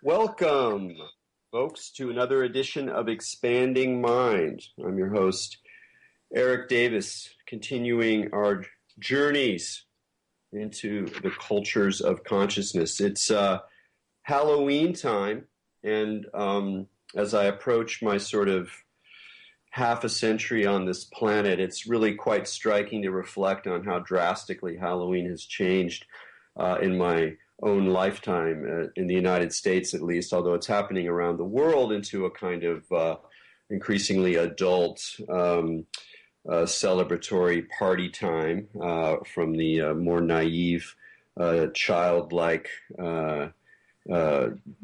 Welcome, folks, to another edition of Expanding Mind. I'm your host, Erik Davis, continuing our journeys into the cultures of consciousness. It's Halloween time, and as I approach my sort of half a century on this planet, it's really quite striking to reflect on how drastically Halloween has changed in my own lifetime, in the United States at least, although it's happening around the world, into a kind of increasingly adult celebratory party time from the more naive, childlike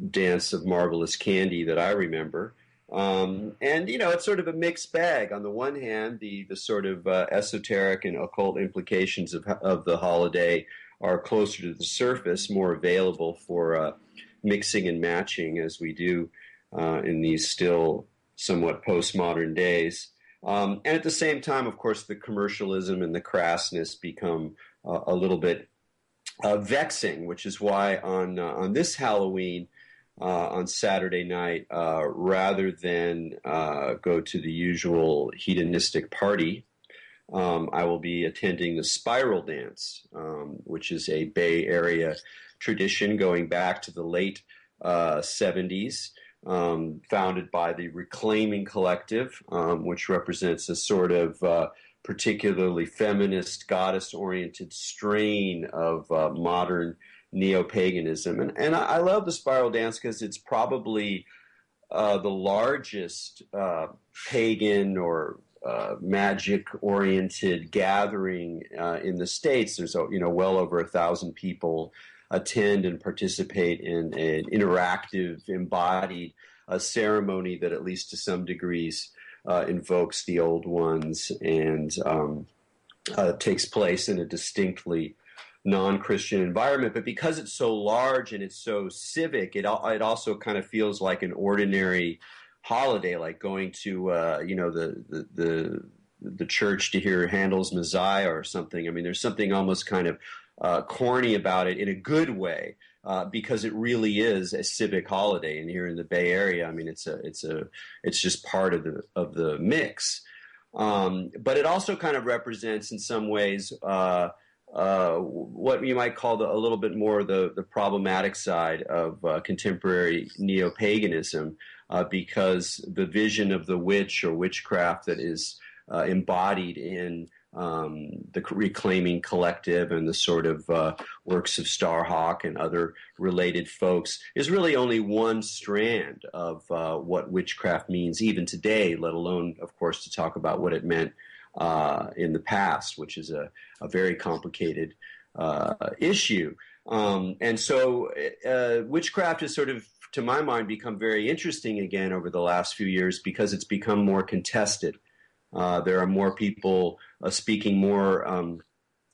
dance of marvelous candy that I remember. And, you know, it's sort of a mixed bag. On the one hand, the sort of esoteric and occult implications of the holiday are closer to the surface, more available for mixing and matching as we do in these still somewhat postmodern days. And at the same time, of course, the commercialism and the crassness become a little bit vexing, which is why on this Halloween, on Saturday night, rather than go to the usual hedonistic party, I will be attending the spiral dance, which is a Bay Area tradition going back to the late 70s, founded by the Reclaiming Collective, which represents a sort of particularly feminist, goddess-oriented strain of modern neopaganism. And I love the spiral dance because it's probably the largest pagan or magic-oriented gathering in the States. There's well over 1,000 people attend and participate in an interactive, embodied ceremony that, at least to some degrees, invokes the old ones and takes place in a distinctly non-Christian environment. But because it's so large and it's so civic, it also kind of feels like an ordinary holiday, like going to the church to hear Handel's Messiah or something. I mean, there's something almost kind of corny about it in a good way, because it really is a civic holiday. And here in the Bay Area, I mean, it's just part of the mix. But it also kind of represents, in some ways, what you might call a little bit more the problematic side of contemporary neo-paganism, because the vision of the witch or witchcraft that is embodied in the Reclaiming Collective and the sort of works of Starhawk and other related folks is really only one strand of what witchcraft means even today, let alone, of course, to talk about what it meant in the past, which is a very complicated issue. And so witchcraft has sort of, to my mind, become very interesting again over the last few years because it's become more contested. There are more people speaking more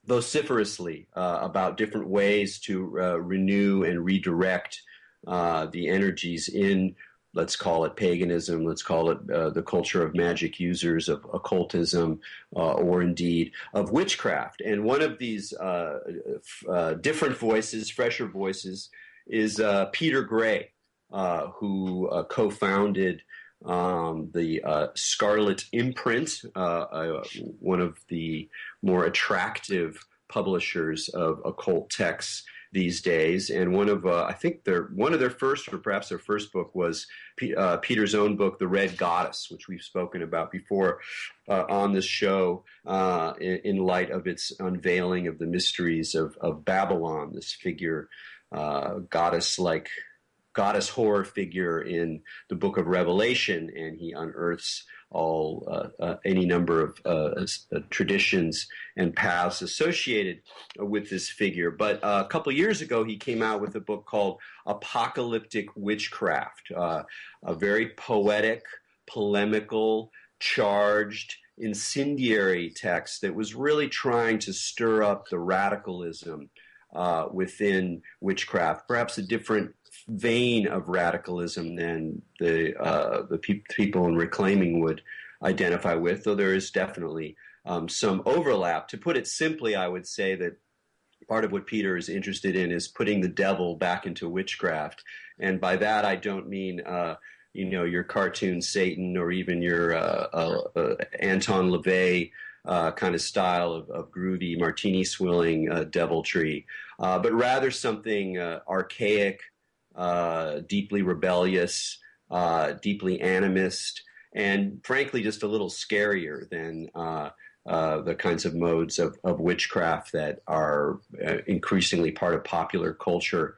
vociferously about different ways to renew and redirect the energies in, let's call it paganism, let's call it the culture of magic users, of occultism, or indeed of witchcraft. And one of these different voices, fresher voices, is Peter Gray, who co-founded the Scarlet Imprint, one of the more attractive publishers of occult texts these days, and one of their first, or perhaps their first book, was Peter's own book, The Red Goddess, which we've spoken about before on this show, in light of its unveiling of the mysteries of Babylon, this figure, goddess horror figure in the book of Revelation, and he unearths any number of traditions and paths associated with this figure. But a couple of years ago, he came out with a book called Apocalyptic Witchcraft, a very poetic, polemical, charged, incendiary text that was really trying to stir up the radicalism within witchcraft, perhaps a different vein of radicalism than the people in Reclaiming would identify with, though there is definitely some overlap. To put it simply, I would say that part of what Peter is interested in is putting the devil back into witchcraft. And by that, I don't mean, your cartoon Satan or even your Anton LaVey kind of style of groovy martini swilling deviltry, but rather something archaic, deeply rebellious, deeply animist, and frankly just a little scarier than the kinds of modes of witchcraft that are increasingly part of popular culture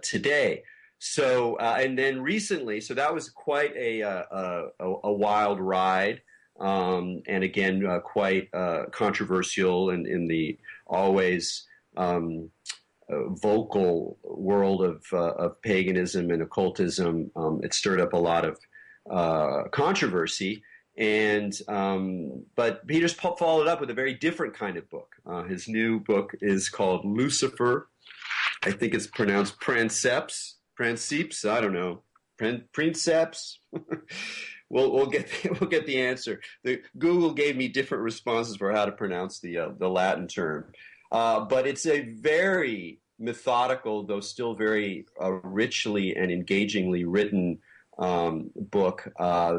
today. So, and then recently, so that was quite a wild ride, and again, quite controversial in the always vocal world of paganism and occultism. It stirred up a lot of controversy. And but Peter's followed up with a very different kind of book. His new book is called Lucifer. I think it's pronounced Princeps. I don't know. Princeps. we'll get the answer. Google gave me different responses for how to pronounce the Latin term, but it's a very methodical, though still very richly and engagingly written book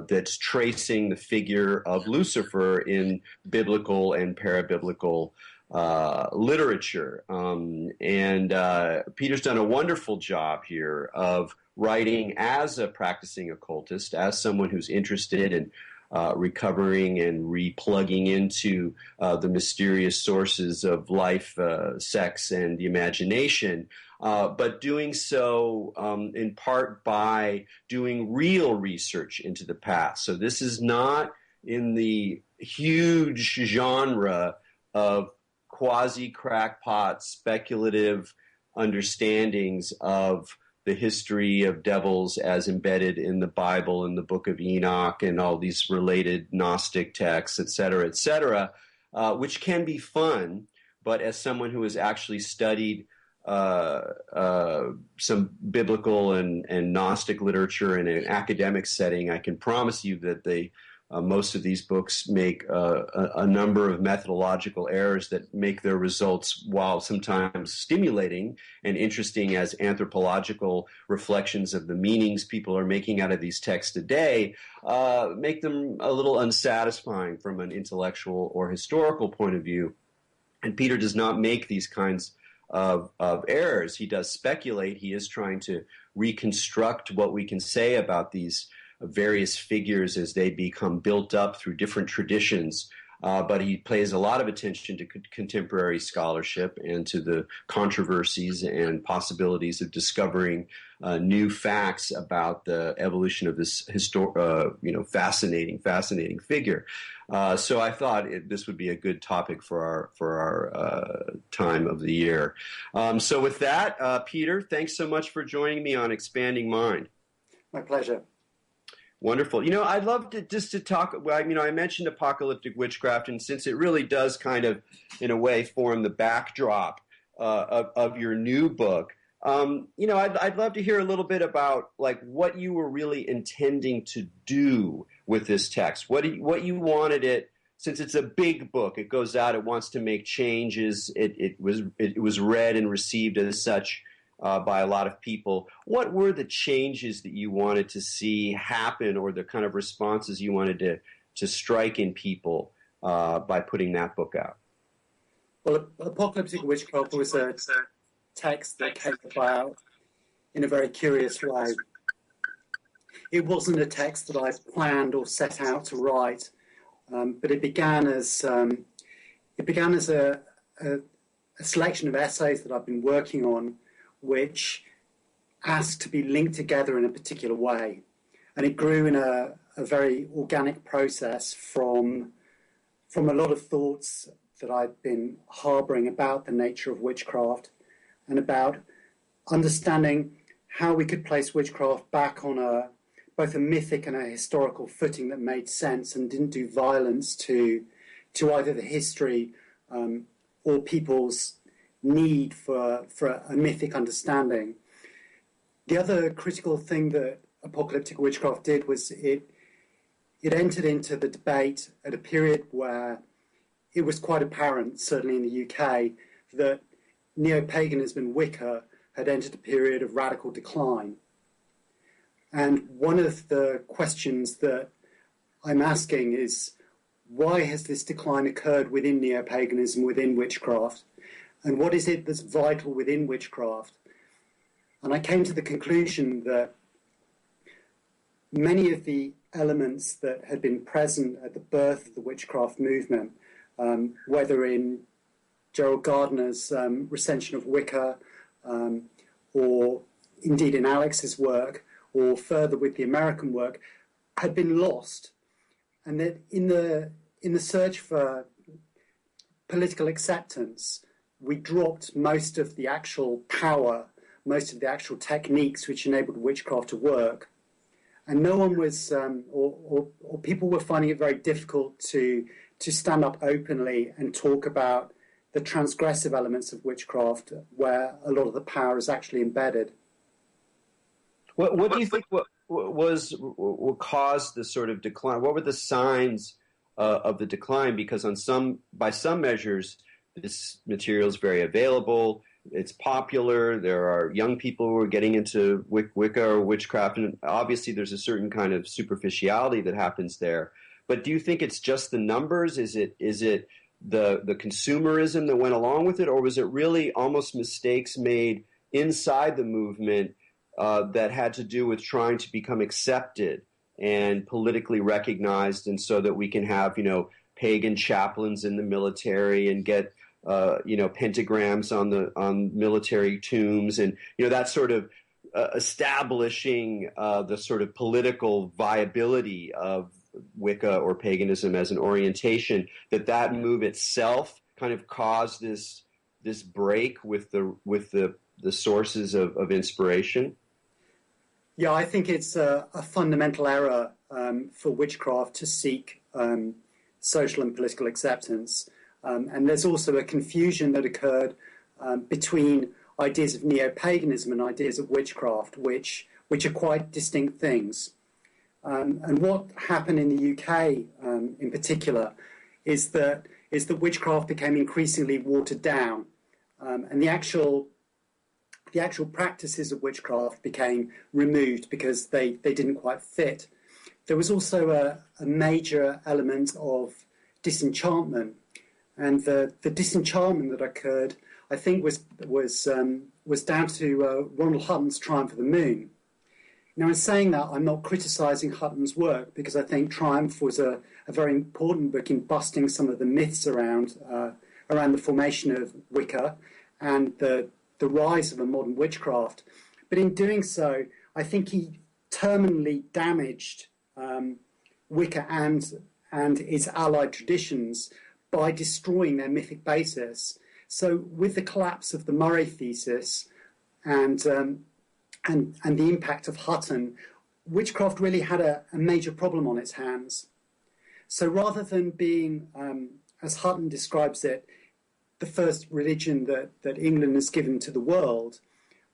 that's tracing the figure of Lucifer in biblical and parabiblical literature. And Peter's done a wonderful job here of writing as a practicing occultist, as someone who's interested in recovering and replugging into the mysterious sources of life, sex, and the imagination, but doing so in part by doing real research into the past. So this is not in the huge genre of quasi-crackpot speculative understandings of the history of devils as embedded in the Bible and the Book of Enoch and all these related Gnostic texts, et cetera, which can be fun. But as someone who has actually studied some biblical and Gnostic literature in an academic setting, I can promise you that most of these books make a number of methodological errors that make their results, while sometimes stimulating and interesting as anthropological reflections of the meanings people are making out of these texts today, make them a little unsatisfying from an intellectual or historical point of view. And Peter does not make these kinds of errors. He does speculate. He is trying to reconstruct what we can say about these various figures as they become built up through different traditions. But he pays a lot of attention to contemporary scholarship and to the controversies and possibilities of discovering new facts about the evolution of this fascinating figure. So I thought this would be a good topic for our time of the year. So with that, Peter, thanks so much for joining me on Expanding Mind. My pleasure. Wonderful. I'd love to talk, I mentioned apocalyptic witchcraft, and since it really does kind of, in a way, form the backdrop of your new book, I'd love to hear a little bit about, what you were really intending to do with this text, what you wanted it, since it's a big book, it goes out, it wants to make changes, it was read and received as such by a lot of people. What were the changes that you wanted to see happen, or the kind of responses you wanted to strike in people by putting that book out? Well, Apocalyptic Witchcraft was a text that came about in a very curious way. It wasn't a text that I planned or set out to write, but it began as a selection of essays that I've been working on, which asked to be linked together in a particular way. And it grew in a very organic process from a lot of thoughts that I've been harboring about the nature of witchcraft and about understanding how we could place witchcraft back on both a mythic and a historical footing that made sense and didn't do violence to either the history or people's need for a mythic understanding. The other critical thing that apocalyptic witchcraft did was it entered into the debate at a period where it was quite apparent, certainly in the UK, that neopaganism and Wicca had entered a period of radical decline. And one of the questions that I'm asking is, why has this decline occurred within neopaganism, within witchcraft? And what is it that's vital within witchcraft? And I came to the conclusion that many of the elements that had been present at the birth of the witchcraft movement, whether in Gerald Gardner's recension of Wicca, or indeed in Alex's work, or further with the American work, had been lost. And that in the search for political acceptance, we dropped most of the actual power, most of the actual techniques which enabled witchcraft to work. And no one was, or people were finding it very difficult to stand up openly and talk about the transgressive elements of witchcraft, where a lot of the power is actually embedded. What do you think what caused the sort of decline? What were the signs of the decline? Because by some measures, this material is very available. It's popular. There are young people who are getting into Wicca or witchcraft, and obviously there's a certain kind of superficiality that happens there. But do you think it's just the numbers? Is it the consumerism that went along with it, or was it really almost mistakes made inside the movement that had to do with trying to become accepted and politically recognized, and so that we can have, pagan chaplains in the military and get, pentagrams on military tombs, and, that sort of establishing the sort of political viability of Wicca or paganism as an orientation, that move itself kind of caused this break with the sources of inspiration? Yeah, I think it's a fundamental error for witchcraft to seek social and political acceptance. And there's also a confusion that occurred between ideas of neo-paganism and ideas of witchcraft, which are quite distinct things. And what happened in the UK in particular is that witchcraft became increasingly watered down, and the actual practices of witchcraft became removed because they didn't quite fit. There was also a major element of disenchantment, and the disenchantment that occurred, I think, was down to Ronald Hutton's Triumph of the Moon. Now, in saying that, I'm not criticising Hutton's work, because I think Triumph was a very important book in busting some of the myths around the formation of Wicca and the rise of a modern witchcraft. But in doing so, I think he terminally damaged Wicca and its allied traditions by destroying their mythic basis. So with the collapse of the Murray thesis and the impact of Hutton, witchcraft really had a major problem on its hands. So rather than being, as Hutton describes it, the first religion that England has given to the world,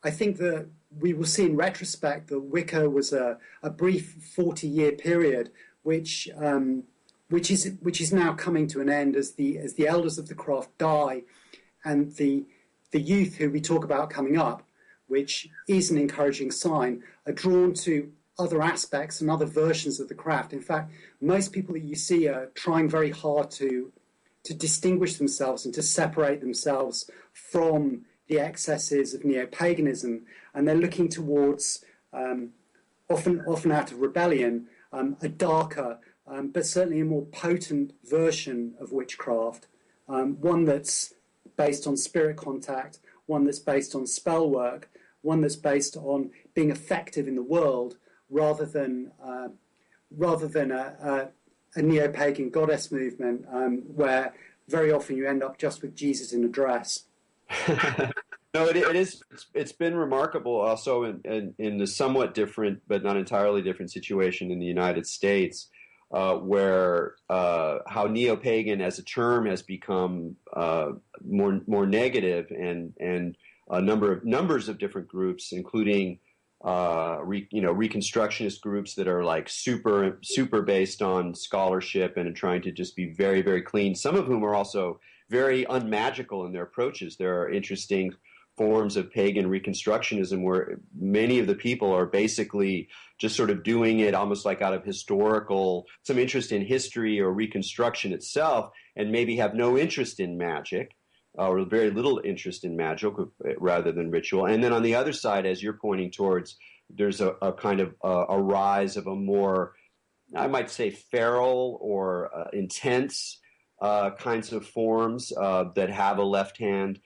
I think that we will see in retrospect that Wicca was a brief 40-year period, which is now coming to an end as the elders of the craft die, and the youth who we talk about coming up, which is an encouraging sign, are drawn to other aspects and other versions of the craft. In fact, most people that you see are trying very hard to distinguish themselves and to separate themselves from the excesses of neo-paganism, and they're looking towards, often out of rebellion, a darker, but certainly a more potent version of witchcraft, one that's based on spirit contact, one that's based on spell work, one that's based on being effective in the world, rather than a neo-pagan goddess movement where very often you end up just with Jesus in a dress. No, it is. It's been remarkable also in the somewhat different, but not entirely different situation in the United States, where how neo-pagan as a term has become more negative, and numbers of different groups, including Reconstructionist groups that are like super based on scholarship and trying to just be very, very clean. Some of whom are also very unmagical in their approaches. There are interesting forms of pagan reconstructionism where many of the people are basically just sort of doing it almost like out of some interest in history or reconstruction itself, and maybe have no interest in magic, or very little interest in magic rather than ritual. And then on the other side, as you're pointing towards, there's a kind of a rise of a more, I might say, feral or intense kinds of forms that have a left-hand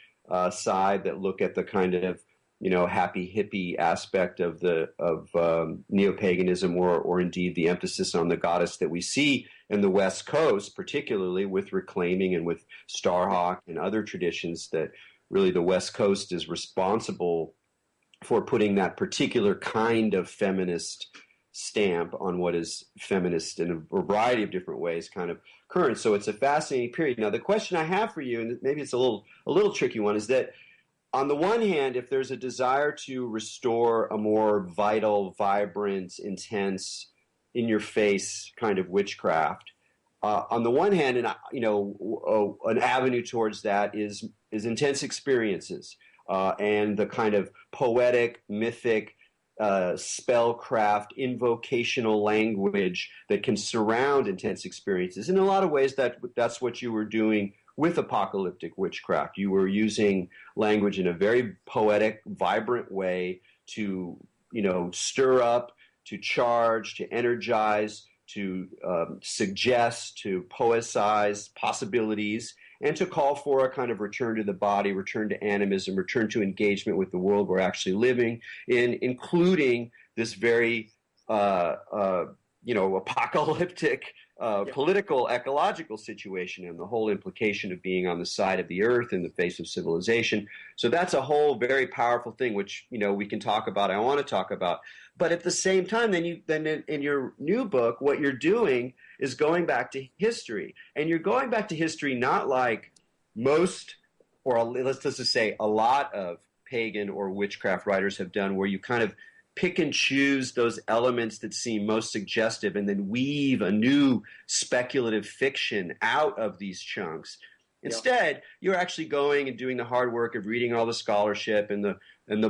side, that look at the kind of, happy hippie aspect of neo-paganism, or indeed the emphasis on the goddess that we see in the West Coast, particularly with reclaiming and with Starhawk and other traditions, that really the West Coast is responsible for putting that particular kind of feminist stamp on what is feminist in a variety of different ways kind of current. So it's a fascinating period. Now, the question I have for you, and maybe it's a little tricky one, is that on the one hand, if there's a desire to restore a more vital, vibrant, intense, in-your-face kind of witchcraft, on the one hand, and an avenue towards that is intense experiences and the kind of poetic, mythic, spellcraft, invocational language that can surround intense experiences. In a lot of ways, that's what you were doing with apocalyptic witchcraft. You were using language in a very poetic, vibrant way to, stir up, to charge, to energize, to suggest, to poetize possibilities, and to call for a kind of return to the body, return to animism, return to engagement with the world we're actually living in, including this very, apocalyptic political, ecological situation, and the whole implication of being on the side of the earth in the face of civilization. So that's a whole very powerful thing, which, we can talk about. I want to talk about. But at the same time, then in your new book, what you're doing is going back to history. And you're going back to history not like most, or let's just say a lot of pagan or witchcraft writers have done, where you kind of pick and choose those elements that seem most suggestive and then weave a new speculative fiction out of these chunks. Instead, you're actually going and doing the hard work of reading all the scholarship and the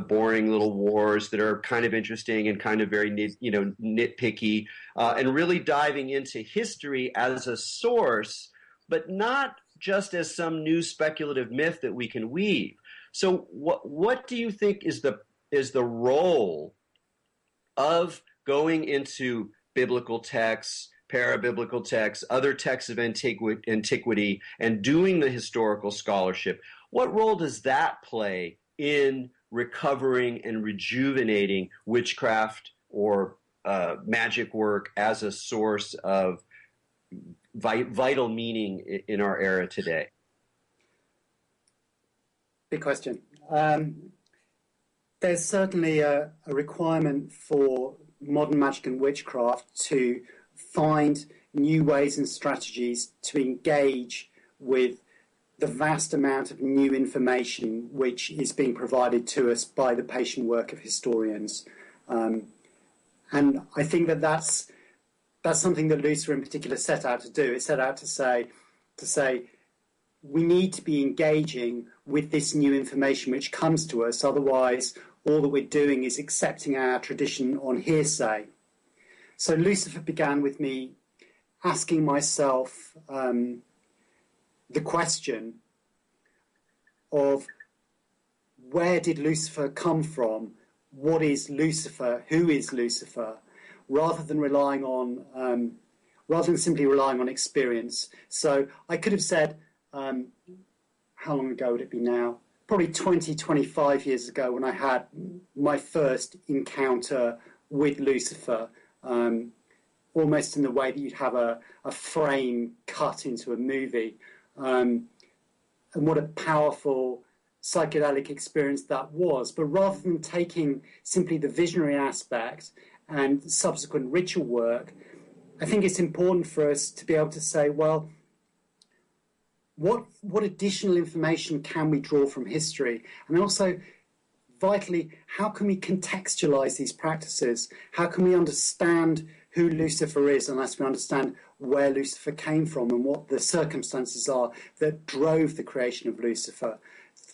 boring little wars that are kind of interesting and kind of very nitpicky, and really diving into history as a source, but not just as some new speculative myth that we can weave. So what do you think is the role of going into biblical texts, parabiblical texts, other texts of antiquity, and doing the historical scholarship? What role does that play in recovering and rejuvenating witchcraft or magic work as a source of vital meaning in our era today? Big question. There's certainly a requirement for modern magic and witchcraft to find new ways and strategies to engage with the vast amount of new information which is being provided to us by the patient work of historians. And I think that's something that Lucifer in particular set out to do. It set out to say we need to be engaging with this new information which comes to us, otherwise all that we're doing is accepting our tradition on hearsay. So Lucifer began with me asking myself the question of where did Lucifer come from? What is Lucifer? Who is Lucifer? Rather than simply relying on experience. So I could have said, how long ago would it be now? Probably 20, 25 years ago, when I had my first encounter with Lucifer, almost in the way that you'd have a frame cut into a movie. And what a powerful psychedelic experience that was. But rather than taking simply the visionary aspect and subsequent ritual work, I think it's important for us to be able to say, well, what additional information can we draw from history? And also, vitally, how can we contextualize these practices? How can we understand who Lucifer is, unless we understand where Lucifer came from and what the circumstances are that drove the creation of Lucifer,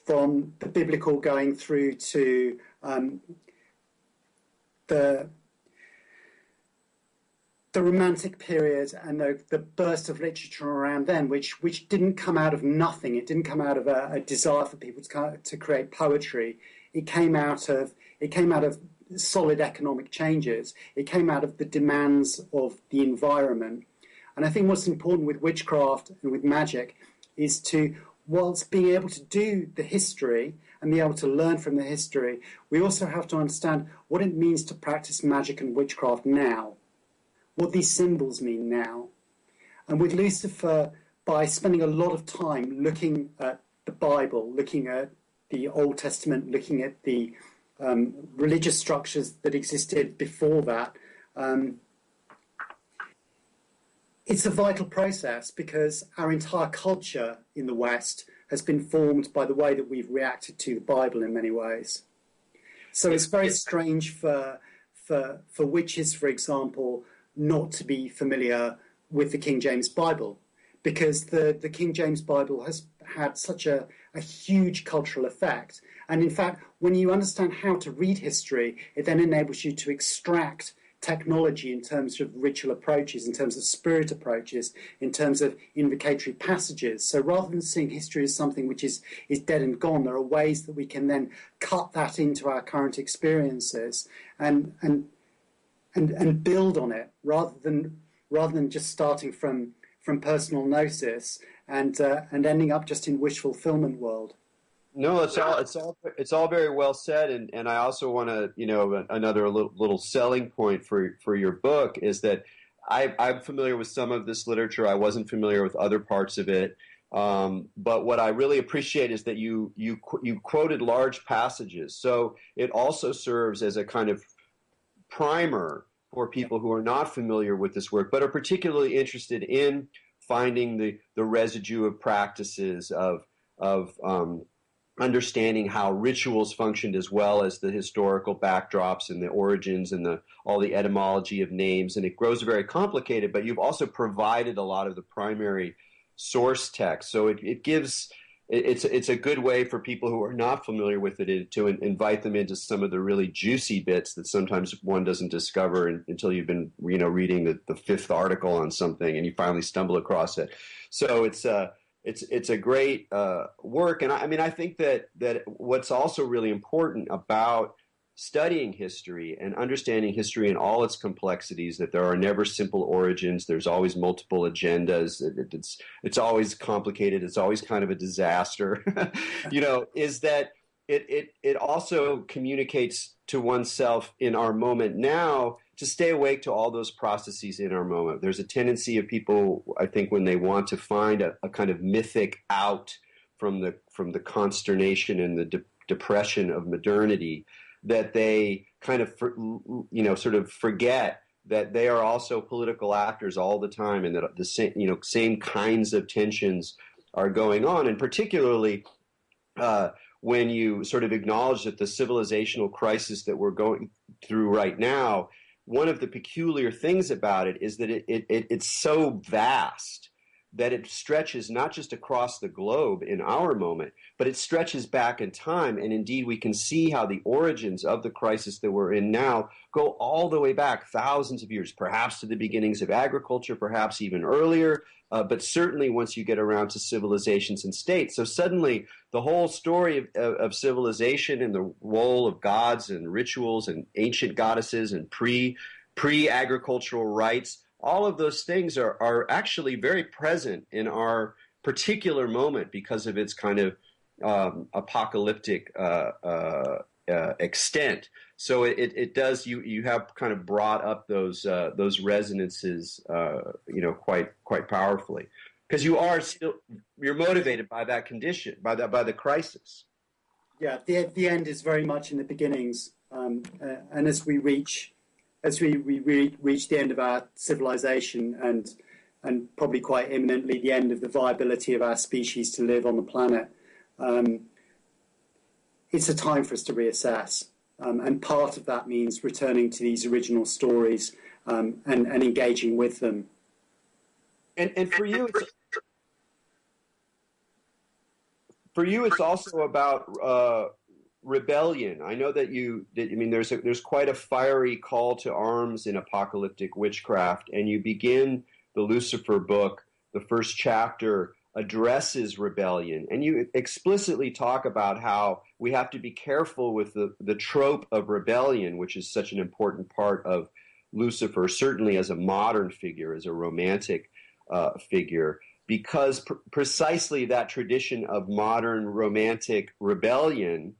from the biblical going through to the Romantic period and the burst of literature around then, which didn't come out of nothing. It didn't come out of a desire for people to create poetry. It came out of solid economic changes. It came out of the demands of the environment. And I think what's important with witchcraft and with magic is to, whilst being able to do the history and be able to learn from the history, we also have to understand what it means to practice magic and witchcraft now, what these symbols mean now. And with Lucifer, by spending a lot of time looking at the Bible, looking at the Old Testament, looking at the religious structures that existed before that, it's a vital process because our entire culture in the West has been formed by the way that we've reacted to the Bible in many ways. So it's very strange for witches, for example, not to be familiar with the King James Bible, because the King James Bible has had such a huge cultural effect. And in fact, when you understand how to read history, it then enables you to extract technology in terms of ritual approaches, in terms of spirit approaches, in terms of invocatory passages. So rather than seeing history as something which is dead and gone, there are ways that we can then cut that into our current experiences and build on it, rather than just starting from personal gnosis and ending up just in wish fulfillment world. No, it's all very well said, and I also want to, another little selling point for your book is that I'm familiar with some of this literature. I wasn't familiar with other parts of it, but what I really appreciate is that you quoted large passages, so it also serves as a kind of primer for people who are not familiar with this work, but are particularly interested in finding the residue of practices of understanding how rituals functioned, as well as the historical backdrops and the origins and all the etymology of names. And it grows very complicated, but you've also provided a lot of the primary source text. So it's a good way for people who are not familiar with it to invite them into some of the really juicy bits that sometimes one doesn't discover until you've been reading the fifth article on something and you finally stumble across it. So it's a great work, and I think that what's also really important about studying history and understanding history in all its complexities, that there are never simple origins. There's always multiple agendas. It's always complicated. It's always kind of a disaster. Is that it also communicates to oneself in our moment now to stay awake to all those processes in our moment. There's a tendency of people, I think, when they want to find a kind of mythic out from the consternation and the depression of modernity, that they kind of sort of forget that they are also political actors all the time, and that the same kinds of tensions are going on, and particularly when you sort of acknowledge that the civilizational crisis that we're going through right now, one of the peculiar things about it is that it's so vast that it stretches not just across the globe in our moment, but it stretches back in time. And indeed, we can see how the origins of the crisis that we're in now go all the way back thousands of years, perhaps to the beginnings of agriculture, perhaps even earlier, but certainly once you get around to civilizations and states. So suddenly the whole story of civilization and the role of gods and rituals and ancient goddesses and pre-agricultural rites, all of those things are actually very present in our particular moment because of its kind of apocalyptic extent. So it does. You have kind of brought up those resonances, quite powerfully, because you're motivated by that condition, by the crisis. Yeah, the end is very much in the beginnings, and as we reach the end of our civilization and probably quite imminently the end of the viability of our species to live on the planet, it's a time for us to reassess. And part of that means returning to these original stories and engaging with them. And for you, it's also about rebellion. I know that there's quite a fiery call to arms in apocalyptic witchcraft, and you begin the Lucifer book, the first chapter addresses rebellion, and you explicitly talk about how we have to be careful with the trope of rebellion, which is such an important part of Lucifer, certainly as a modern figure, as a romantic figure, because precisely that tradition of modern romantic rebellion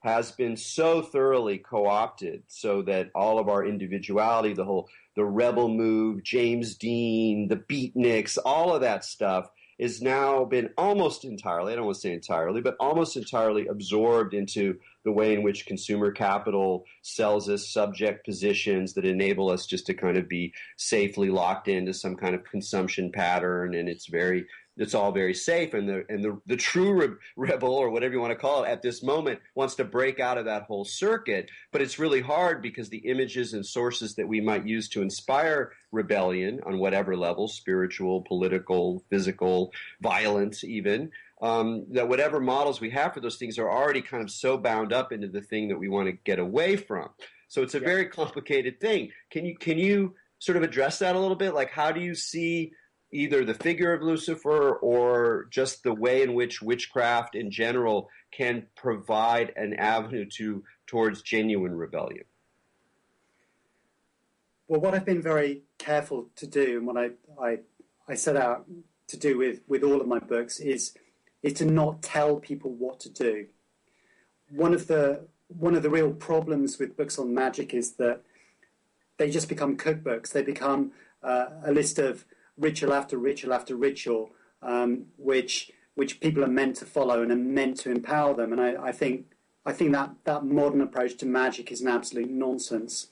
has been so thoroughly co-opted, so that all of our individuality, the rebel move, James Dean, the beatniks, all of that stuff is now been almost entirely, I don't want to say entirely, but almost entirely absorbed into the way in which consumer capital sells us subject positions that enable us just to kind of be safely locked into some kind of consumption pattern, and it's all very safe, and the true rebel, or whatever you want to call it, at this moment wants to break out of that whole circuit. But it's really hard because the images and sources that we might use to inspire rebellion on whatever level, spiritual, political, physical, violent even, that whatever models we have for those things are already kind of so bound up into the thing that we want to get away from. So it's a very complicated thing. Can you sort of address that a little bit? Like, how do you see either the figure of Lucifer or just the way in which witchcraft in general can provide an avenue towards genuine rebellion? Well, what I've been very careful to do, and what I set out to do with all of my books, is to not tell people what to do. One of the real problems with books on magic is that they just become cookbooks. They become a list of ritual after ritual after ritual, which people are meant to follow and are meant to empower them. And I think that modern approach to magic is an absolute nonsense.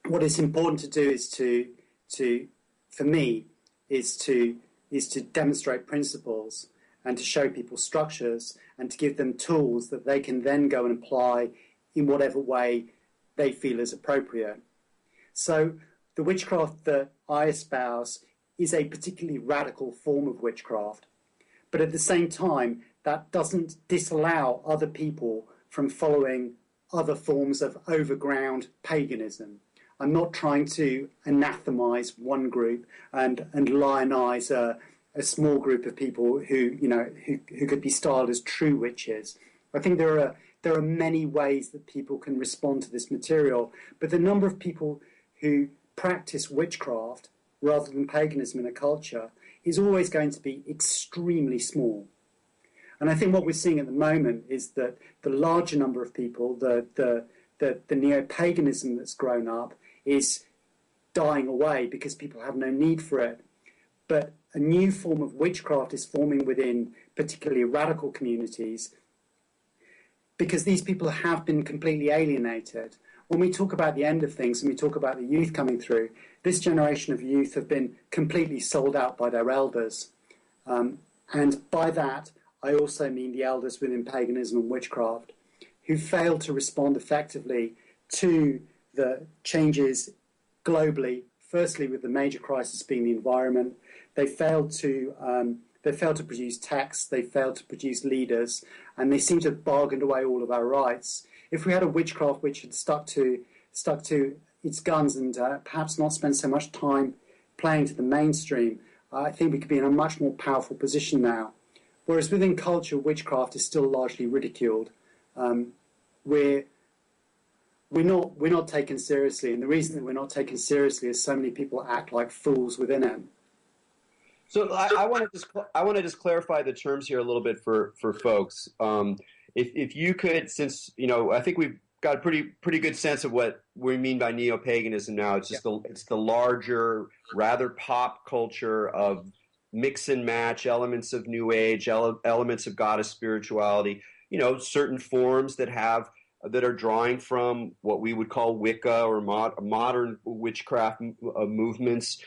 What is important to do is for me, is to demonstrate principles and to show people structures and to give them tools that they can then go and apply in whatever way they feel is appropriate. So the witchcraft that I espouse is a particularly radical form of witchcraft, but at the same time, that doesn't disallow other people from following other forms of overground paganism. I'm not trying to anathemize one group and lionize a small group of people who could be styled as true witches. I think there are many ways that people can respond to this material, but the number of people who practice witchcraft rather than paganism in a culture is always going to be extremely small. And I think what we're seeing at the moment is that the larger number of people, the neo-paganism that's grown up, is dying away because people have no need for it. But a new form of witchcraft is forming within particularly radical communities because these people have been completely alienated. When we talk about the end of things and we talk about the youth coming through, this generation of youth have been completely sold out by their elders. And by that, I also mean the elders within paganism and witchcraft who failed to respond effectively to the changes globally, firstly with the major crisis being the environment. They failed to produce texts, they failed to produce leaders, and they seem to have bargained away all of our rights. If we had a witchcraft which had stuck to its guns and perhaps not spent so much time playing to the mainstream, I think we could be in a much more powerful position now. Whereas within culture, witchcraft is still largely ridiculed. We're not taken seriously, and the reason that we're not taken seriously is so many people act like fools within it. So I want to just clarify the terms here a little bit for folks. If you could, since I think we've got a pretty good sense of what we mean by neo-paganism now. It's just it's the larger, rather pop culture of mix and match elements of New Age, elements of goddess spirituality. Certain forms that are drawing from what we would call Wicca or modern witchcraft movements.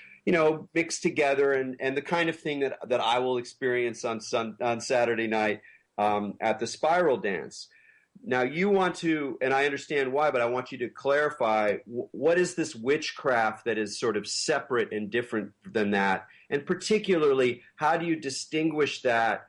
Mixed together, and the kind of thing that I will experience on Saturday night at the Spiral Dance. Now you want to, and I understand why, but I want you to clarify what is this witchcraft that is sort of separate and different than that, and particularly how do you distinguish that,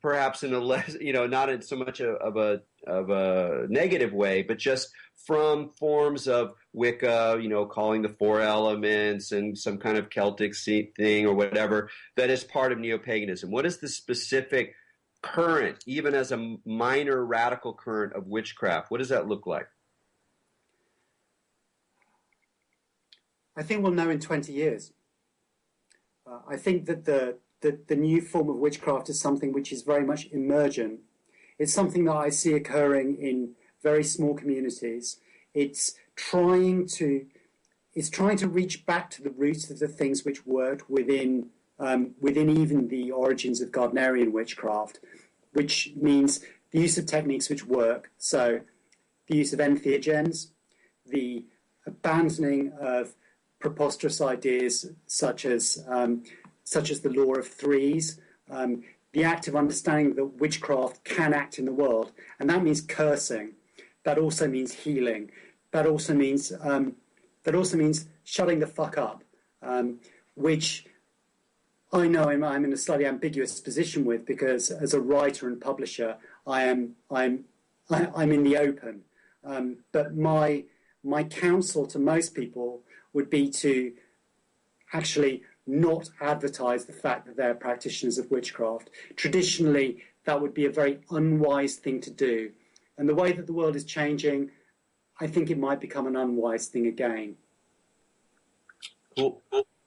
perhaps in a less, not in so much of a negative way, but just from forms of Wicca, calling the four elements and some kind of Celtic thing or whatever that is part of neopaganism. What is the specific current, even as a minor radical current of witchcraft? What does that look like? I think we'll know in 20 years. I think that the new form of witchcraft is something which is very much emergent. It's something that I see occurring in very small communities. It's trying to reach back to the roots of the things which worked within even the origins of Gardnerian witchcraft, which means the use of techniques which work. So the use of entheogens, the abandoning of preposterous ideas such as the law of threes, the active understanding that witchcraft can act in the world, and that means cursing. That also means healing. That also means shutting the fuck up, which I know I'm in a slightly ambiguous position with, because as a writer and publisher, I'm in the open. But my counsel to most people would be to actually not advertise the fact that they're practitioners of witchcraft. Traditionally, that would be a very unwise thing to do. And the way that the world is changing, I think it might become an unwise thing again. Cool.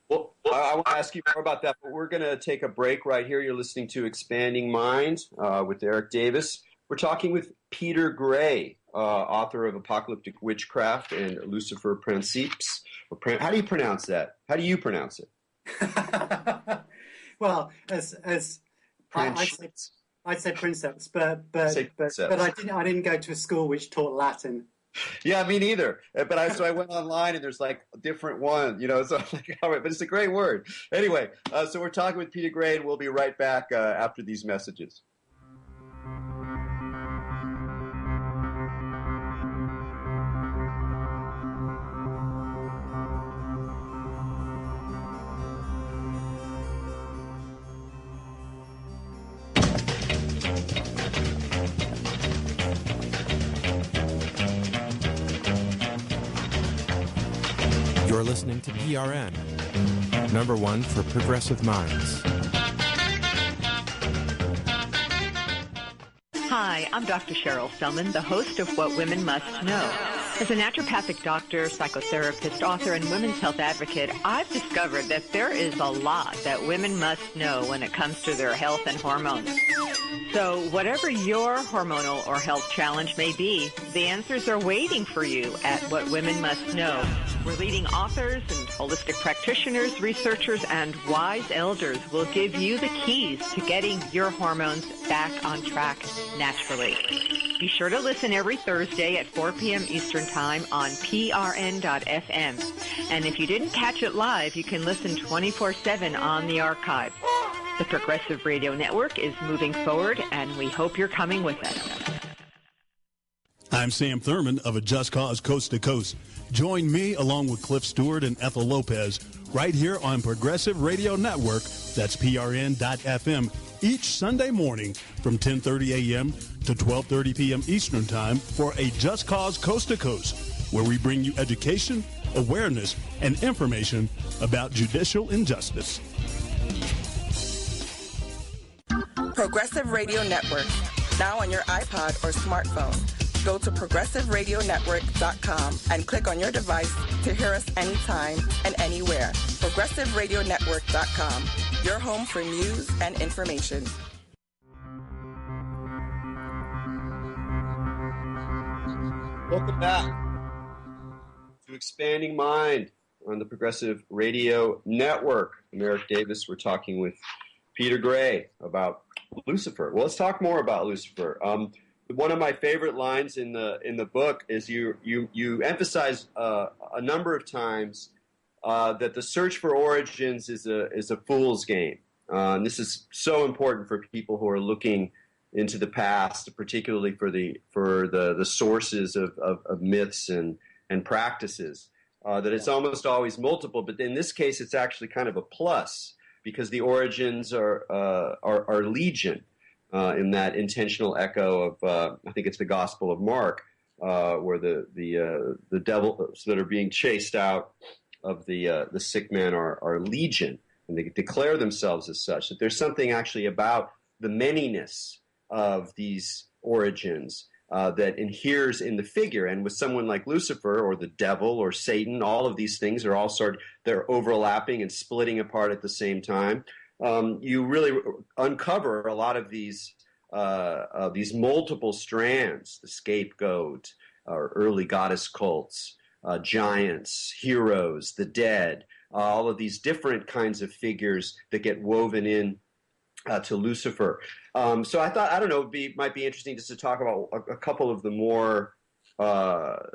Well, I want to ask you more about that, but we're going to take a break right here. You're listening to Expanding Mind with Erik Davis. We're talking with Peter Gray, author of Apocalyptic Witchcraft and Lucifer, Princeps. How do you pronounce that? How do you pronounce it? Well, I'd say Princeps, but I didn't go to a school which taught Latin. Yeah, me neither. So I went online and there's like a different one, so I'm like, all right, but it's a great word. Anyway, so we're talking with Peter Gray, and we'll be right back after these messages. You're listening to PRN, number one for progressive minds. Hi, I'm Dr. Cheryl Selman, the host of What Women Must Know. As a naturopathic doctor, psychotherapist, author, and women's health advocate, I've discovered that there is a lot that women must know when it comes to their health and hormones. So whatever your hormonal or health challenge may be, the answers are waiting for you at What Women Must Know, where leading authors and holistic practitioners, researchers, and wise elders will give you the keys to getting your hormones back on track naturally. Be sure to listen every Thursday at 4 p.m. Eastern Time on prn.fm. And if you didn't catch it live, you can listen 24/7 on the archive. The Progressive Radio Network is moving forward, and we hope you're coming with us. I'm Sam Thurman of A Just Cause Coast to Coast. Join me along with Cliff Stewart and Ethel Lopez right here on Progressive Radio Network, that's prn.fm, each Sunday morning from 10:30 a.m. to 12:30 p.m. Eastern Time for A Just Cause Coast to Coast, where we bring you education, awareness, and information about judicial injustice. Progressive Radio Network, now on your iPod or smartphone. Go to progressiveradionetwork.com and click on your device to hear us anytime and anywhere. progressiveradionetwork.com, your home for news and information. Welcome back to Expanding Mind on the Progressive Radio Network. I'm Erik Davis. We're talking with Peter Gray about Lucifer. Well, let's talk more about Lucifer. One of my favorite lines in the book is you emphasize a number of times that the search for origins is a fool's game. And this is so important for people who are looking into the past, particularly for the sources of myths and practices. That it's almost always multiple, but in this case, it's actually kind of a plus because the origins are legion in that intentional echo of I think it's the Gospel of Mark, where the devils that are being chased out of the sick man are legion, and they declare themselves as such. That there's something actually about the manyness of these origins that inheres in the figure. And with someone like Lucifer or the devil or Satan, all of these things are all they're overlapping and splitting apart at the same time. You really uncover a lot of these multiple strands, the scapegoat, or early goddess cults, giants, heroes, the dead, all of these different kinds of figures that get woven in to Lucifer. So I thought, I don't know, might be interesting just to talk about a couple of the more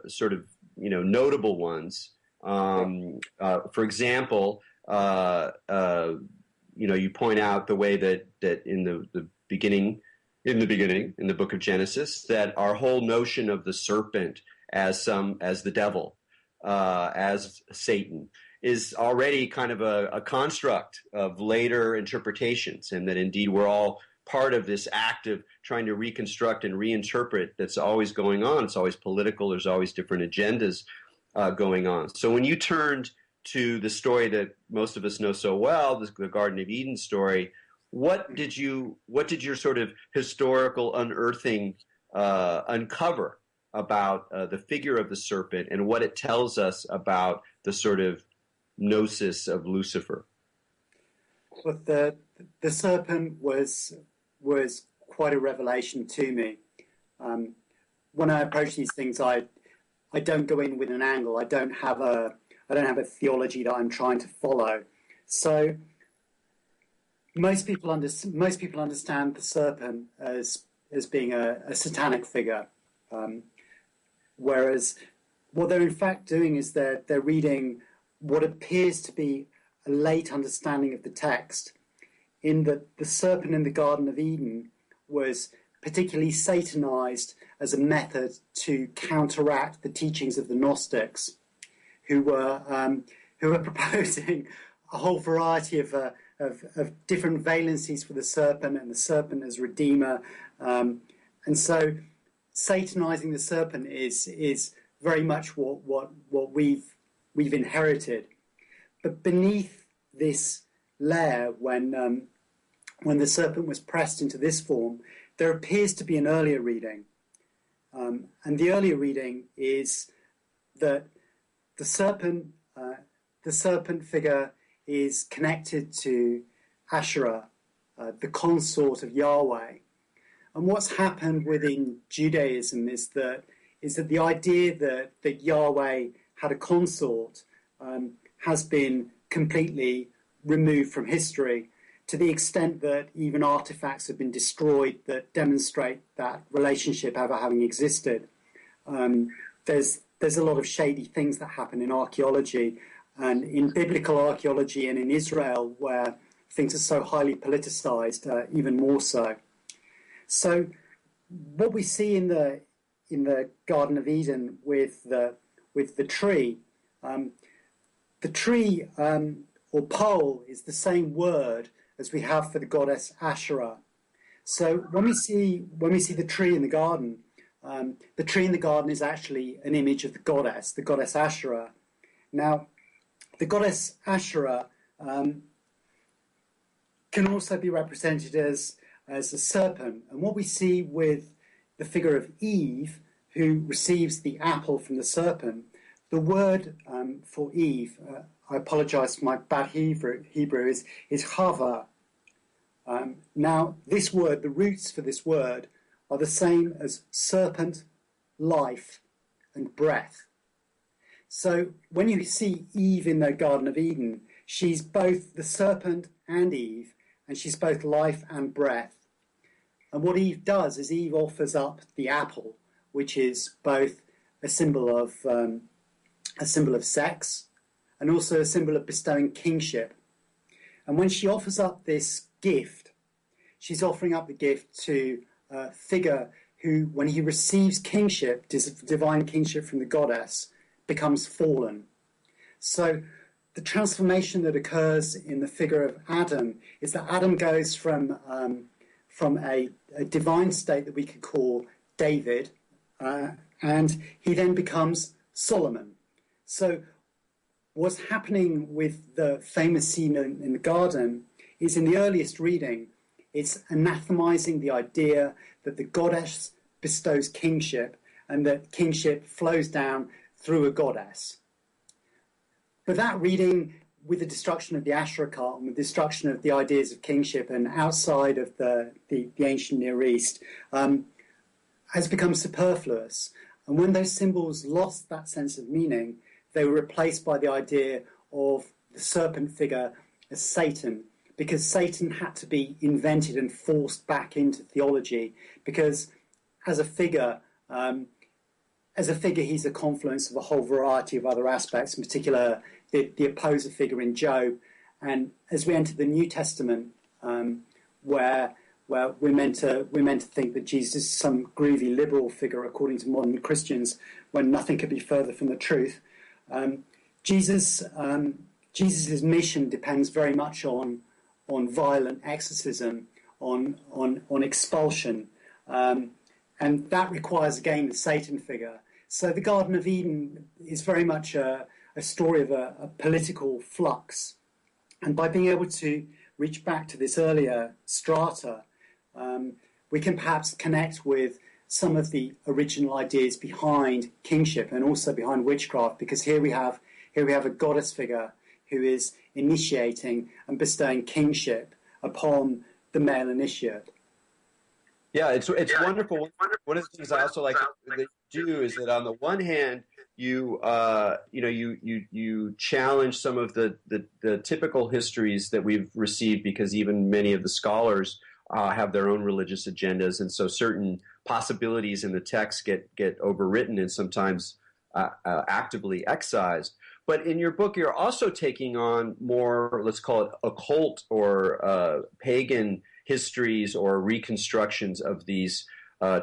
sort of, notable ones. For example, you point out the way that in the beginning, in the book of Genesis, that our whole notion of the serpent as the devil, as Satan, is already kind of a construct of later interpretations, and that indeed we're all part of this act of trying to reconstruct and reinterpret that's always going on. It's always political. There's always different agendas going on. So when you turned to the story that most of us know so well, the Garden of Eden story, what did your sort of historical unearthing uncover about the figure of the serpent and what it tells us about the sort of gnosis of Lucifer? Well, the serpent was quite a revelation to me. When I approach these things, I don't go in with an angle. I don't have a theology that I'm trying to follow. So most people understand the serpent as being a satanic figure, whereas what they're in fact doing is they're reading what appears to be a late understanding of the text, in that the serpent in the Garden of Eden was particularly satanized as a method to counteract the teachings of the Gnostics, who were proposing a whole variety of different valencies for the serpent and the serpent as redeemer, and so satanizing the serpent is very much what we've inherited. But beneath this layer, when the serpent was pressed into this form, there appears to be an earlier reading, and the earlier reading is that the serpent figure is connected to Asherah, the consort of Yahweh. And what's happened within Judaism is that the idea that Yahweh had a consort has been completely removed from history, to the extent that even artifacts have been destroyed that demonstrate that relationship ever having existed. There's a lot of shady things that happen in archaeology, and in biblical archaeology, and in Israel, where things are so highly politicized, even more so. So what we see in the Garden of Eden with the tree, or pole is the same word as we have for the goddess Asherah. So when we see the tree in the garden, the tree in the garden is actually an image of the goddess Asherah. Now, the goddess Asherah can also be represented as a serpent. And what we see with the figure of Eve, who receives the apple from the serpent, the word for Eve, I apologize for my bad Hebrew, is Chava. Now, this word, the roots for this word, are the same as serpent, life, and breath. So when you see Eve in the Garden of Eden, she's both the serpent and Eve, and she's both life and breath. And what Eve does is Eve offers up the apple, which is both a symbol of sex and also a symbol of bestowing kingship. And when she offers up this gift, she's offering up the gift to figure who, when he receives kingship, divine kingship from the goddess, becomes fallen. So the transformation that occurs in the figure of Adam is that Adam goes from a divine state that we could call David, and he then becomes Solomon. So what's happening with the famous scene in the garden is, in the earliest reading, it's anathemizing the idea that the goddess bestows kingship and that kingship flows down through a goddess. But that reading, with the destruction of the Asherah cult and with the destruction of the ideas of kingship and outside of the ancient Near East, has become superfluous. And when those symbols lost that sense of meaning, they were replaced by the idea of the serpent figure as Satan, because Satan had to be invented and forced back into theology, because as a figure, he's a confluence of a whole variety of other aspects, in particular the opposer figure in Job. And as we enter the New Testament, where we're meant to think that Jesus is some groovy liberal figure according to modern Christians, when nothing could be further from the truth, Jesus' mission depends very much on violent exorcism, on expulsion, and that requires again the Satan figure. So the Garden of Eden is very much a story of a political flux, and by being able to reach back to this earlier strata, we can perhaps connect with some of the original ideas behind kingship and also behind witchcraft, because here we have a goddess figure who is initiating and bestowing kingship upon the male initiate. Yeah, it's wonderful. One of the things I also like to do is that on the one hand, you challenge some of the typical histories that we've received, because even many of the scholars have their own religious agendas, and so certain possibilities in the text get overwritten and sometimes actively excised. But in your book, you're also taking on more, let's call it occult or pagan histories or reconstructions of these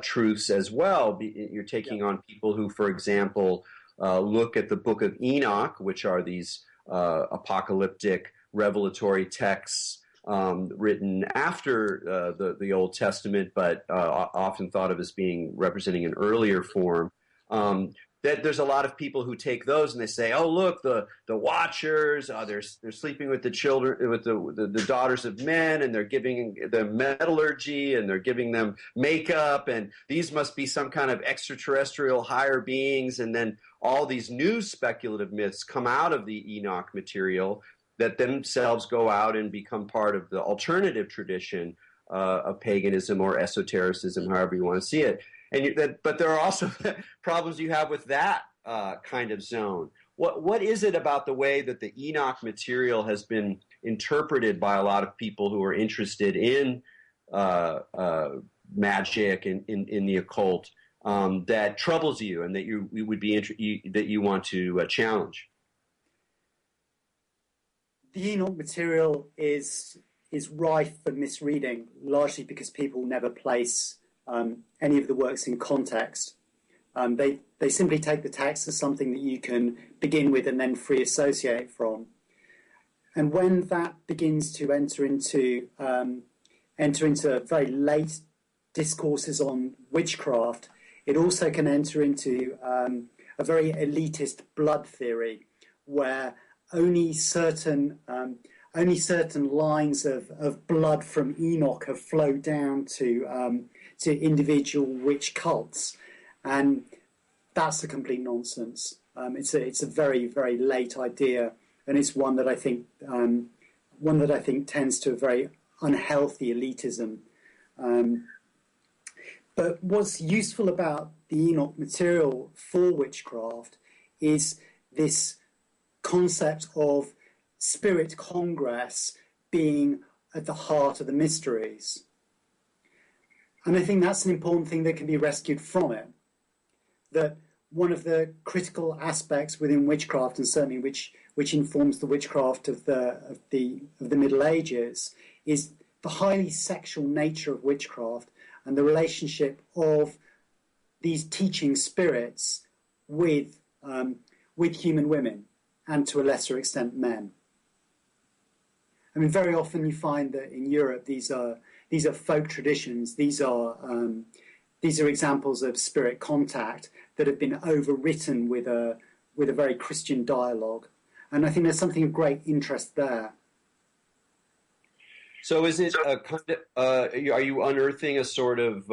truths as well. You're taking on people who, for example, look at the Book of Enoch, which are these apocalyptic revelatory texts written after the Old Testament, but often thought of as being representing an earlier form. That there's a lot of people who take those and they say, "Oh, look, the Watchers, they're sleeping with the children, with the daughters of men, and they're giving them metallurgy, and they're giving them makeup, and these must be some kind of extraterrestrial higher beings." And then all these new speculative myths come out of the Enoch material that themselves go out and become part of the alternative tradition of paganism or esotericism, however you want to see it. But there are also problems you have with that kind of zone. What is it about the way that the Enoch material has been interpreted by a lot of people who are interested in magic and in the occult that troubles you, and that that you want to challenge? The Enoch material is rife for misreading, largely because people never place any of the works in context. They simply take the text as something that you can begin with and then free associate from. And when that begins to enter into very late discourses on witchcraft, it also can enter into a very elitist blood theory, where only certain lines of blood from Enoch have flowed down to individual witch cults, and that's a complete nonsense. It's a very, very late idea, and it's one that I think tends to a very unhealthy elitism. But what's useful about the Enoch material for witchcraft is this concept of spirit congress being at the heart of the mysteries. And I think that's an important thing that can be rescued from it. That one of the critical aspects within witchcraft, and certainly which informs the witchcraft of the Middle Ages, is the highly sexual nature of witchcraft and the relationship of these teaching spirits with human women, and to a lesser extent men. I mean, very often you find that in Europe these are folk traditions. These are examples of spirit contact that have been overwritten with a very Christian dialogue, and I think there's something of great interest there. So, is it a kind of, are you unearthing a sort of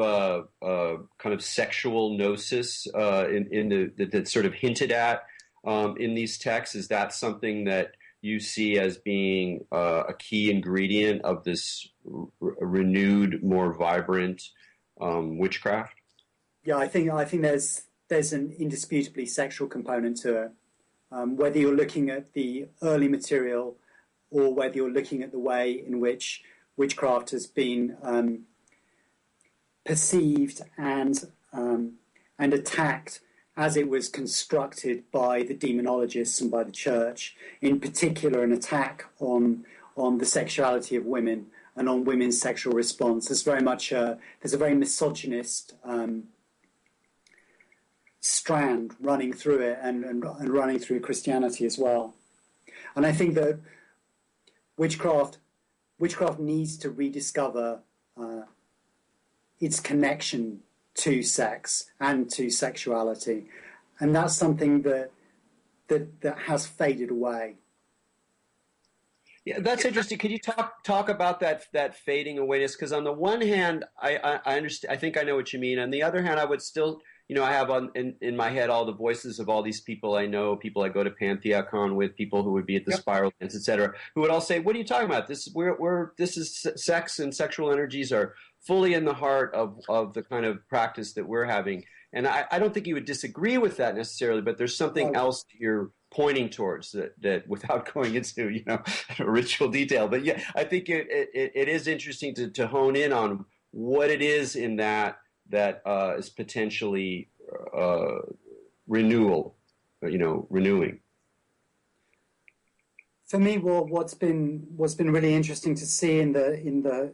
kind of sexual gnosis that's sort of hinted at in these texts? Is that something that you see as being a key ingredient of this renewed, more vibrant witchcraft? Yeah, I think there's an indisputably sexual component to it. Whether you're looking at the early material or whether you're looking at the way in which witchcraft has been perceived and attacked as it was constructed by the demonologists and by the church, in particular an attack on the sexuality of women and on women's sexual response. There's a very misogynist strand running through it and running through Christianity as well. And I think that witchcraft needs to rediscover its connection to sex and to sexuality, and that's something that has faded away. Yeah, that's interesting. Could you talk about that fading awayness? Because on the one hand, I understand. I think I know what you mean. On the other hand, I would still, I have in my head all the voices of all these people I know, people I go to PantheaCon with, people who would be at the Spiral Dance, et cetera, who would all say, "What are you talking about? This is sex and sexual energies are fully in the heart of the kind of practice that we're having." And I don't think you would disagree with that necessarily, but there's something else that you're pointing towards that without going into ritual detail. But yeah, I think it is interesting to hone in on what it is in that is potentially renewing. For me, what's been really interesting to see in the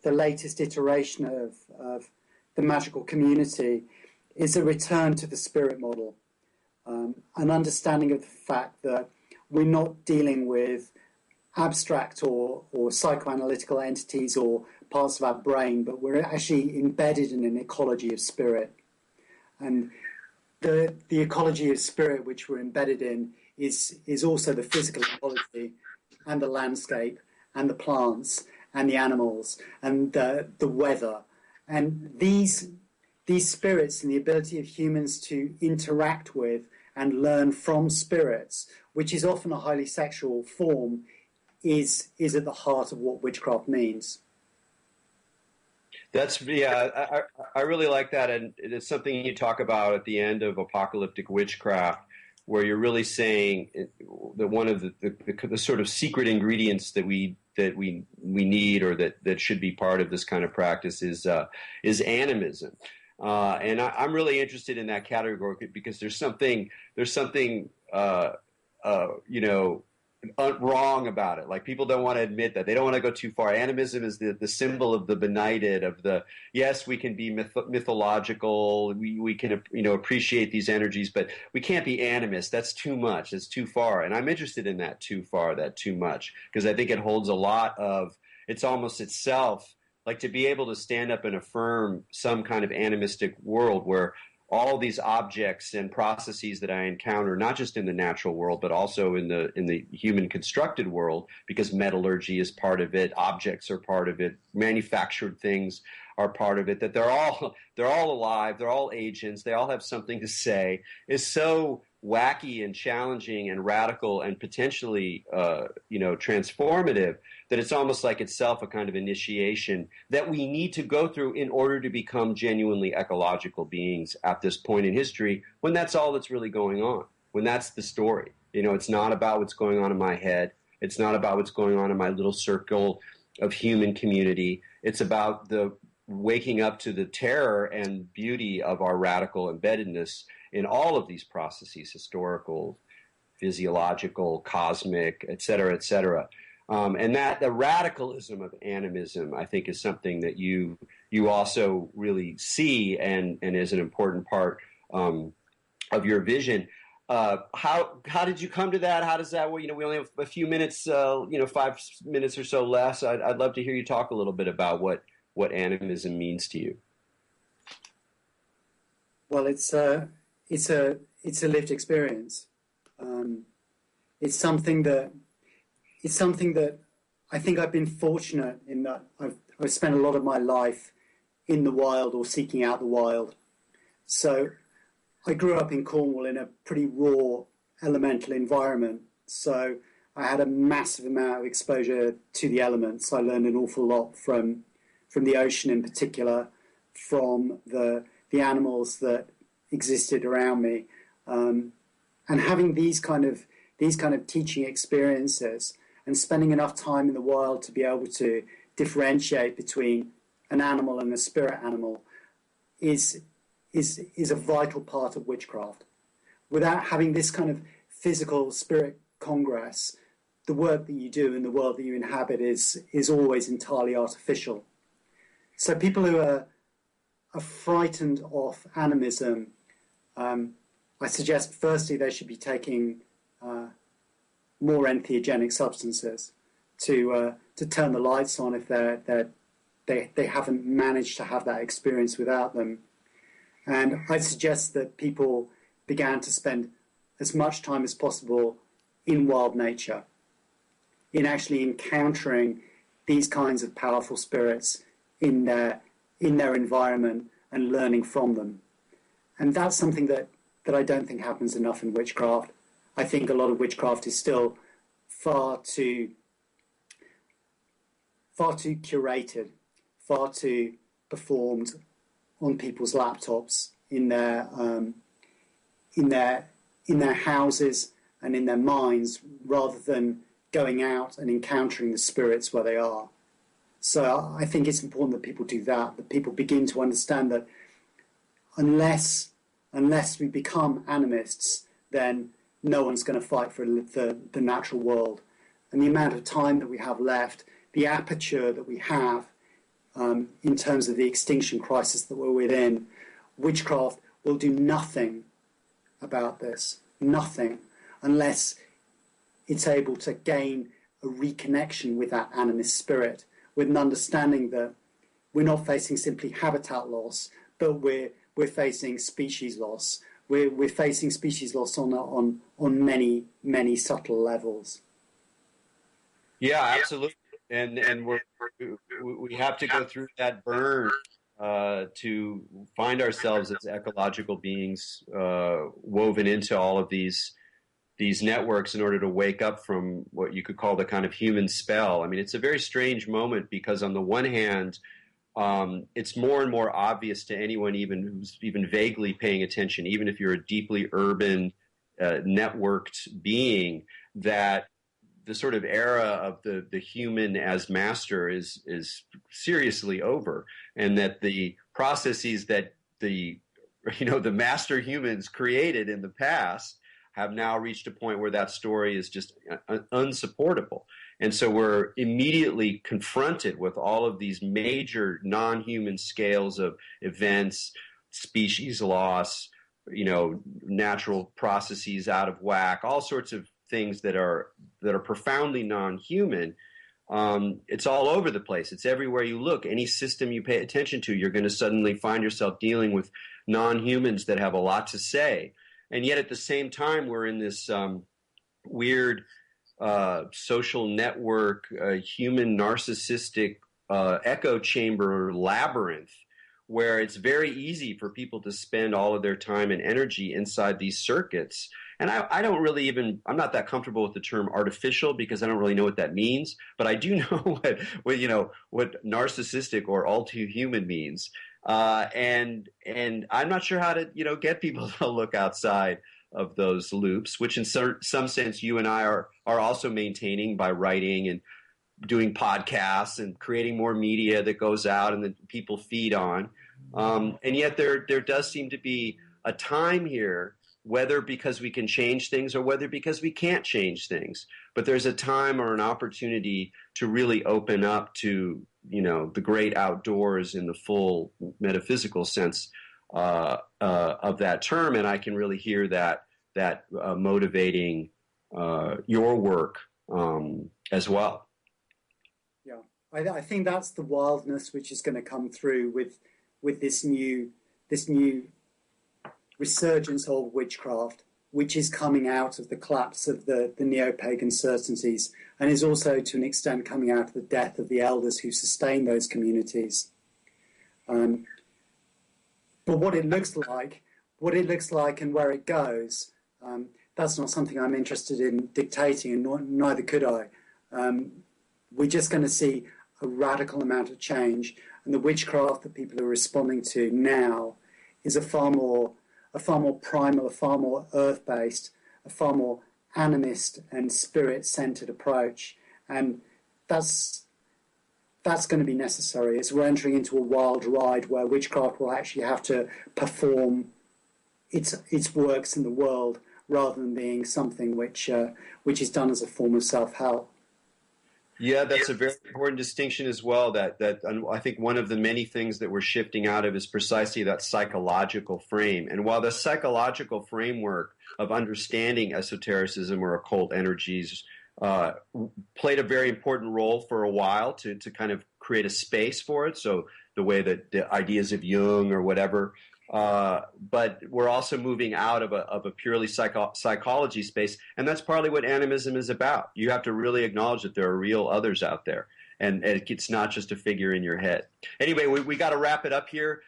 latest iteration of the magical community is a return to the spirit model, an understanding of the fact that we're not dealing with abstract or psychoanalytical entities or parts of our brain, but we're actually embedded in an ecology of spirit. And the ecology of spirit which we're embedded in is also the physical ecology and the landscape and the plants and the animals and the weather. And these spirits and the ability of humans to interact with and learn from spirits, which is often a highly sexual form, is at the heart of what witchcraft means. I really like that, and it's something you talk about at the end of Apocalyptic Witchcraft, where you're really saying that one of the sort of secret ingredients that we need, or that should be part of this kind of practice, is animism. And I'm really interested in that category because there's something wrong about it. Like, people don't want to admit that. They don't want to go too far. Animism is the symbol of the benighted, of the, yes, we can be mythological, we can appreciate these energies, but we can't be animist. That's too much. It's too far. And I'm interested in that too far, that too much, because I think it holds a lot of, it's almost itself, like, to be able to stand up and affirm some kind of animistic world where all these objects and processes that I encounter, not just in the natural world, but also in the human constructed world, because metallurgy is part of it, objects are part of it, manufactured things are part of it, that they're all alive, they're all agents, they all have something to say, is so wacky and challenging and radical and potentially transformative, that it's almost like itself a kind of initiation that we need to go through in order to become genuinely ecological beings at this point in history, when that's all that's really going on, when that's the story. It's not about what's going on in my head. It's not about what's going on in my little circle of human community. It's about the waking up to the terror and beauty of our radical embeddedness in all of these processes, historical, physiological, cosmic, et cetera, and that the radicalism of animism, I think, is something that you you also really see and is an important part of your vision. How did you come to that? How does that? Well, we only have a few minutes, 5 minutes or so left. So I'd love to hear you talk a little bit about what animism means to you. Well, it's a lived experience. It's something that I think I've been fortunate in that I've spent a lot of my life in the wild or seeking out the wild. So I grew up in Cornwall in a pretty raw elemental environment. So I had a massive amount of exposure to the elements. I learned an awful lot from the ocean in particular, from the animals that existed around me, and having these kind of teaching experiences and spending enough time in the wild to be able to differentiate between an animal and a spirit animal is a vital part of witchcraft. Without having this kind of physical spirit congress, the work that you do in the world that you inhabit is always entirely artificial. So people who are frightened of animism, I suggest firstly they should be taking more entheogenic substances to turn the lights on if they haven't managed to have that experience without them. And I'd suggest that people began to spend as much time as possible in wild nature, in actually encountering these kinds of powerful spirits in their environment and learning from them. And that's something that I don't think happens enough in witchcraft. I think a lot of witchcraft is still far too curated, far too performed on people's laptops, in their houses and in their minds, rather than going out and encountering the spirits where they are. So I think it's important that people do that people begin to understand that unless we become animists, then no one's going to fight for the natural world. And the amount of time that we have left, the aperture that we have in terms of the extinction crisis that we're within, witchcraft will do nothing about this, nothing, unless it's able to gain a reconnection with that animist spirit, with an understanding that we're not facing simply habitat loss, but we're facing species loss. We're facing species loss on many, many subtle levels. Yeah, absolutely. And we have to go through that burn to find ourselves as ecological beings woven into all of these networks in order to wake up from what you could call the kind of human spell. I mean, it's a very strange moment because on the one hand, it's more and more obvious to anyone even who's even vaguely paying attention, even if you're a deeply urban, networked being, that the sort of era of the human as master is seriously over, and that the processes that the master humans created in the past have now reached a point where that story is just unsupportable. And so we're immediately confronted with all of these major non-human scales of events, species loss, natural processes out of whack, all sorts of things that are profoundly non-human. It's all over the place. It's everywhere you look. Any system you pay attention to, you're going to suddenly find yourself dealing with non-humans that have a lot to say. And yet at the same time, we're in this weird social network, human narcissistic echo chamber labyrinth, where it's very easy for people to spend all of their time and energy inside these circuits. And I don't really I'm not that comfortable with the term artificial because I don't really know what that means, but I do know what narcissistic or all too human means. And I'm not sure how to, get people to look outside of those loops, which in some sense you and I are also maintaining by writing and doing podcasts and creating more media that goes out and that people feed on. And yet there does seem to be a time here, whether because we can change things or whether because we can't change things. But there's a time or an opportunity to really open up to the great outdoors in the full metaphysical sense of that term, and I can really hear that motivating your work as well. Yeah, I think that's the wildness which is going to come through with this new resurgence of witchcraft, which is coming out of the collapse of the neo-pagan certainties, and is also to an extent coming out of the death of the elders who sustained those communities. But what it looks like and where it goes, that's not something I'm interested in dictating, and neither could I. We're just going to see a radical amount of change, and the witchcraft that people are responding to now is a far more primal, a far more earth-based, a far more animist and spirit-centered approach, and that's going to be necessary as we're entering into a wild ride where witchcraft will actually have to perform its works in the world rather than being something which is done as a form of self-help. Yeah, that's a very important distinction as well. That I think one of the many things that we're shifting out of is precisely that psychological frame. And while the psychological framework of understanding esotericism or occult energies played a very important role for a while to kind of create a space for it, so the way that the ideas of Jung or whatever, but we're also moving out of a purely psychology space, and that's partly what animism is about. You have to really acknowledge that there are real others out there, and it's not just a figure in your head. Anyway, we got to wrap it up here.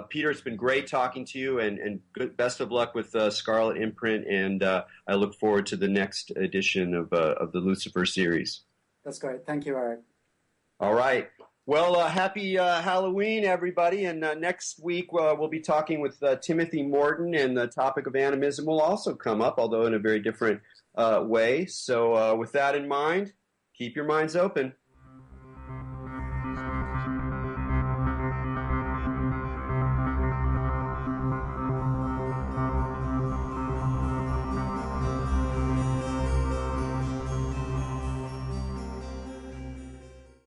Peter, it's been great talking to you, and best of luck with Scarlet Imprint, and I look forward to the next edition of the Lucifer series. That's great. Thank you, Erik. All right. Well, happy Halloween, everybody. And next week we'll be talking with Timothy Morton, and the topic of animism will also come up, although in a very different way. So with that in mind, keep your minds open.